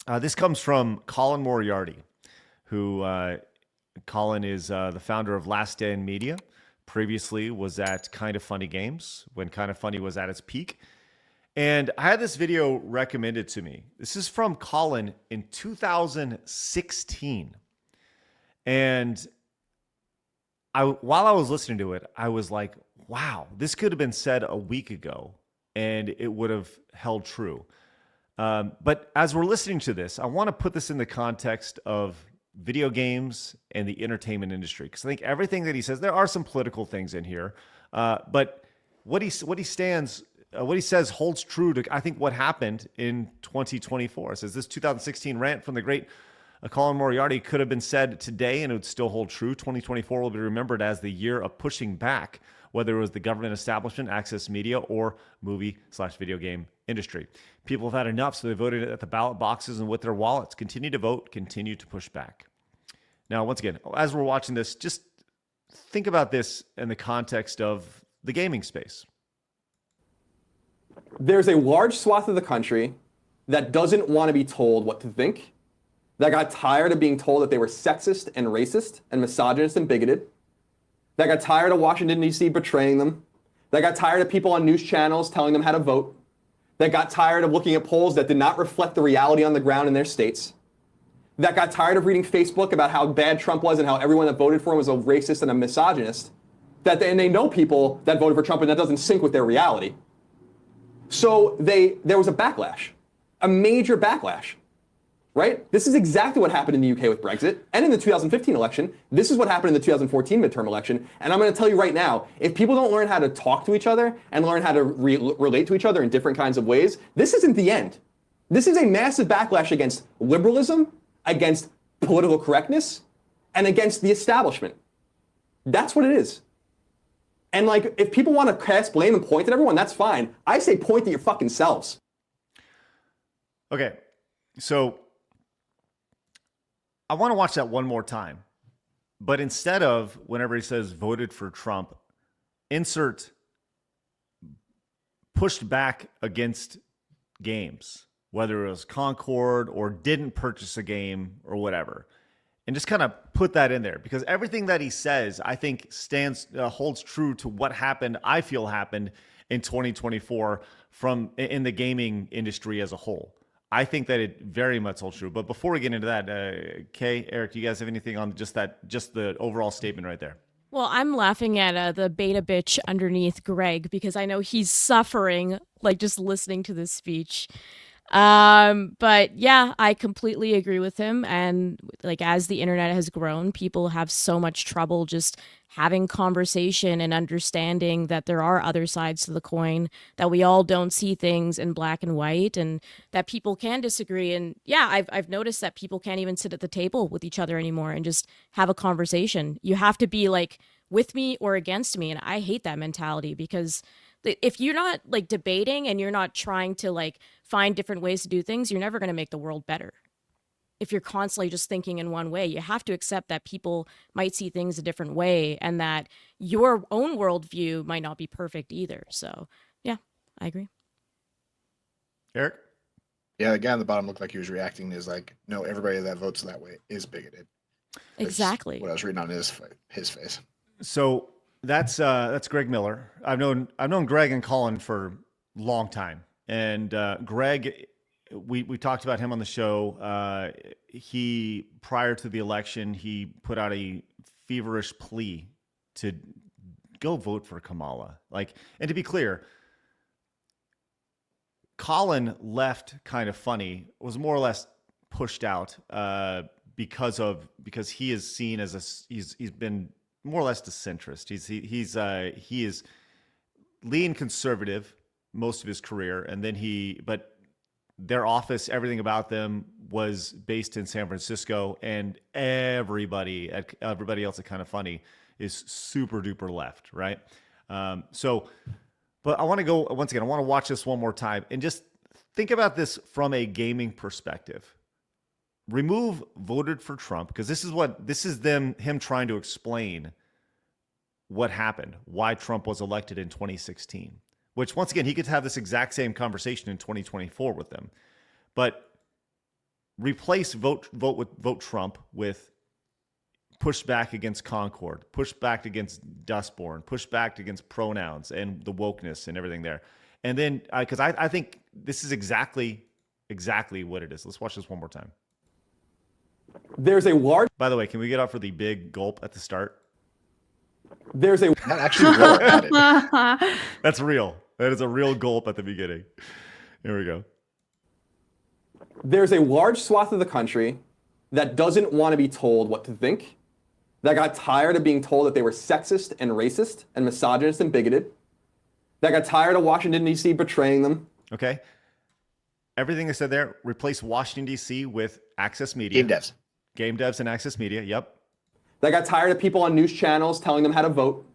This comes from Colin Moriarty, who Colin is the founder of Last Stand Media. Previously was at Kind of Funny Games when Kind of Funny was at its peak. And I had this video recommended to me. This is from Colin in 2016. And while I was listening to it, I was like, wow, this could have been said a week ago and it would have held true. But as we're listening to this, I want to put this in the context of video games and the entertainment industry, because I think everything that he says, there are some political things in here, but what he says holds true to, I think, what happened in 2024. It says this 2016 rant from the great Colin Moriarty could have been said today and it would still hold true. 2024 will be remembered as the year of pushing back, whether it was the government establishment, access media, or movie/video game industry. People have had enough, so they voted at the ballot boxes and with their wallets. Continue to vote, continue to push back. Now, once again, as we're watching this, just think about this in the context of the gaming space. There's a large swath of the country that doesn't want to be told what to think, that got tired of being told that they were sexist and racist and misogynist and bigoted, that got tired of Washington, D.C. betraying them, that got tired of people on news channels telling them how to vote, that got tired of looking at polls that did not reflect the reality on the ground in their states, that got tired of reading Facebook about how bad Trump was and how everyone that voted for him was a racist and a misogynist, and they know people that voted for Trump and that doesn't sync with their reality. So there was a backlash, a major backlash, right? This is exactly what happened in the UK with Brexit and in the 2015 election. This is what happened in the 2014 midterm election. And I'm going to tell you right now, if people don't learn how to talk to each other and learn how to relate to each other in different kinds of ways, this isn't the end. This is a massive backlash against liberalism, against political correctness, and against the establishment. That's what it is. And like, if people want to cast blame and point at everyone, that's fine. I say point at your fucking selves. Okay, so I want to watch that one more time. But instead of, whenever he says voted for Trump, insert pushed back against games, whether it was Concord or didn't purchase a game or whatever. And just kind of put that in there, because everything that he says, I think, holds true to what happened, I feel happened in 2024 in the gaming industry as a whole. I think that it very much holds true. But before we get into that, Kay, Eric, do you guys have anything on just the overall statement right there? Well, I'm laughing at the beta bitch underneath Greg, because I know he's suffering, like, just listening to this speech. But yeah, I completely agree with him. And like, as the internet has grown, people have so much trouble just having conversation and understanding that there are other sides to the coin, that we all don't see things in black and white, and that people can disagree. And yeah, I've noticed that people can't even sit at the table with each other anymore and just have a conversation. You have to be like with me or against me. And I hate that mentality, because if you're not like debating and you're not trying to like find different ways to do things, you're never going to make the world better. If you're constantly just thinking in one way, you have to accept that people might see things a different way and that your own worldview might not be perfect either. So yeah, I agree. Eric? Yeah, the guy on the bottom looked like he was reacting is like, no, everybody that votes that way is bigoted. That's Exactly. what I was reading on his face. So that's Greg Miller. I've known Greg and Colin for a long time. And Greg, we talked about him on the show. He, prior to the election, he put out a feverish plea to go vote for Kamala. And to be clear, Colin left Kind of Funny, was more or less pushed out because he is seen as he's been more or less the centrist. He is lean conservative most of his career, and then but their office, everything about them was based in San Francisco, and everybody else at Kind of Funny is super duper left, right? But I want to go once again. I want to watch this one more time and just think about this from a gaming perspective. Remove voted for Trump, because this is him trying to explain what happened, why Trump was elected in 2016, which once again, he could have this exact same conversation in 2024 with them. But replace vote Trump with push back against Concord, push back against Dustborn, push back against pronouns and the wokeness and everything there. And then, because I think this is exactly what it is. Let's watch this one more time. There's a large. By the way, can we get out for the big gulp at the start? There's a. Not actually well at it. That's real. That is a real gulp at the beginning. Here we go. There's a large swath of the country that doesn't want to be told what to think, that got tired of being told that they were sexist and racist and misogynist and bigoted, that got tired of Washington, D.C. betraying them. Okay. Everything I said there, replace Washington, D.C. with Access Media. Game devs and Access Media, yep. That got tired of people on news channels telling them how to vote.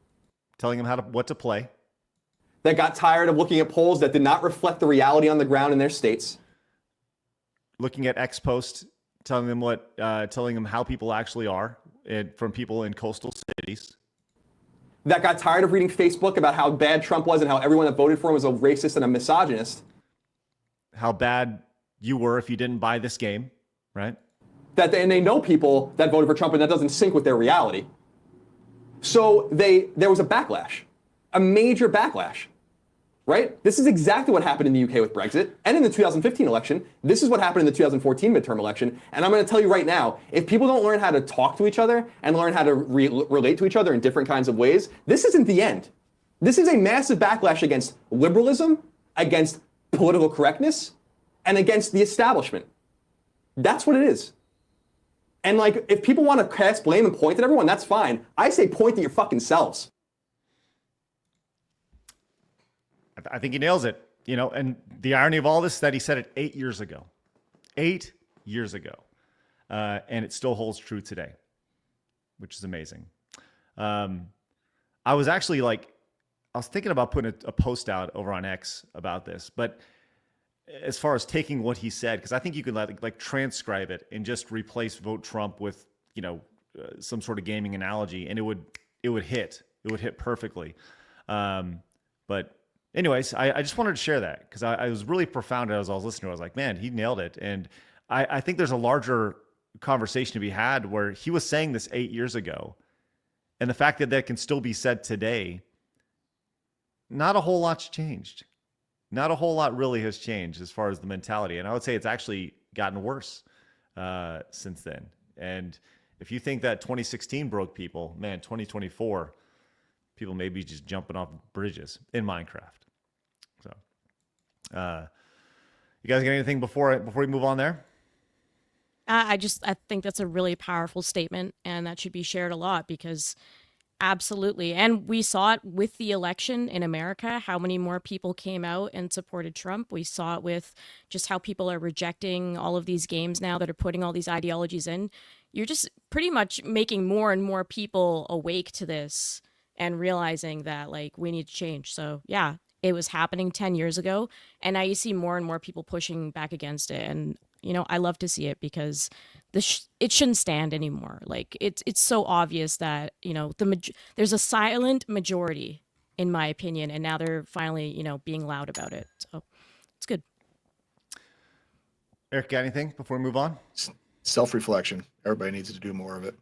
Telling them what to play. That got tired of looking at polls that did not reflect the reality on the ground in their states. Looking at X posts, telling them how people actually are, from people in coastal cities. That got tired of reading Facebook about how bad Trump was and how everyone that voted for him was a racist and a misogynist. How bad you were if you didn't buy this game, right? And they know people that voted for Trump and that doesn't sync with their reality. So there was a backlash, a major backlash, right? This is exactly what happened in the UK with Brexit and in the 2015 election. This is what happened in the 2014 midterm election. And I'm going to tell you right now, if people don't learn how to talk to each other and learn how to relate to each other in different kinds of ways, this isn't the end. This is a massive backlash against liberalism, against political correctness, and against the establishment. That's what it is. And like, if people want to cast blame and point at everyone, that's fine. I say point at your fucking selves. I think he nails it, and the irony of all this is that he said it 8 years ago. 8 years ago. And it still holds true today, which is amazing. I was actually thinking about putting a post out over on X about this, but as far as taking what he said, because I think you could like transcribe it and just replace vote Trump with, some sort of gaming analogy, and it would hit perfectly. But anyways, I just wanted to share that because I was really profound as I was listening. I was like, man, he nailed it. And I think there's a larger conversation to be had where he was saying this 8 years ago. And the fact that can still be said today, not a whole lot's changed. Not a whole lot really has changed as far as the mentality. And I would say it's actually gotten worse since then. And if you think that 2016 broke people, man, 2024, people may be just jumping off bridges in Minecraft. So, you guys got anything before we move on there? I think that's a really powerful statement, and that should be shared a lot because absolutely. And we saw it with the election in America, how many more people came out and supported Trump. We saw it with just how people are rejecting all of these games now that are putting all these ideologies in. You're just pretty much making more and more people awake to this and realizing that we need to change. So yeah, it was happening 10 years ago, and now you see more and more people pushing back against it. And I love to see it because it shouldn't stand anymore. It's so obvious that there's a silent majority, in my opinion, and now they're finally being loud about it. So it's good. Eric, got anything before we move on? Self-reflection. Everybody needs to do more of it.